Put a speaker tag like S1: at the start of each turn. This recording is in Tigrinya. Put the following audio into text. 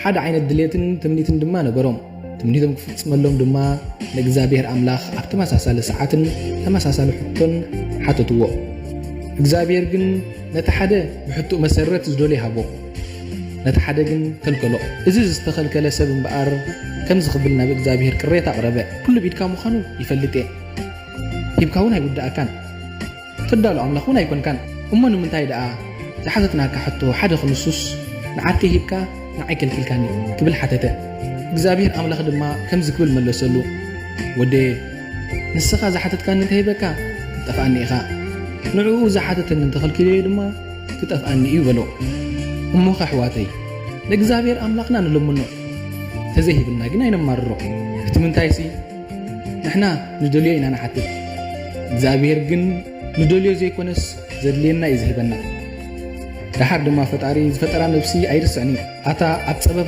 S1: حدا عين الدليتن تمنيتن دما نبروم تمنيتم كفصملهم دما لእግዚአብሔር አምላኽ ኣብ ተመሳሳሊ ሰዓትን ተመሳሳሊ ሕቶን ሓተትዎ እግዚአብሔር ግን ነቲ ሓደ ብሕቱ መሰረት ዝደልዮ ይሃቦ ነቲ ሓደ ግን ከልከሎ እዚ ዝተኸልከለ ሰብ እምበኣር ከም ዝኽብል ናብ እግዚአብሔር ቅሬታ ኣቕረበ ኩሉ ቢድካ ምዃኑ ይፈልጥ እየ ሂብካ እውን ኣይጉዳእካን ትዳሎ ኣምላኽ እውን ኣይኮንካን እሞ ንምንታይ ደኣ ዝሓተትናካ ሕቶ ሓደ ክንሱስ ንዓርቴ ሂብካ ንዓይ ከልኪልካኒ ክብል ሓተተ እግዚአብሔር ኣምላኽ ድማ ከም ዝክብል መለሰሉ ወደ ንስኻ ዝሓተትካኒ እንተሂበካ ክትጠፍኣኒ ኢኻ ንዕኡ ዝሓተተኒ እንተኸልኪለዮ ድማ ክጠፍኣኒ እዩ በሎ እሞኸ ኣሕዋተይ ንእግዚአብሔር ኣምላኽና ንልምኖ ተዘይሂብና ግን ኣይነማርሮ እቲ ምንታይሲ ንሕና ንደልዮ ኢና ንሓትት እግዚአብሔር ግን ንደልዮ ዘይኮነስ ዘድልየና እዩ ዝህበና ድሓር ድማ ፈጣሪ ዝፈጠራ ነብሲ ኣይርስዕኒ ኣታ ኣብ ፀበባ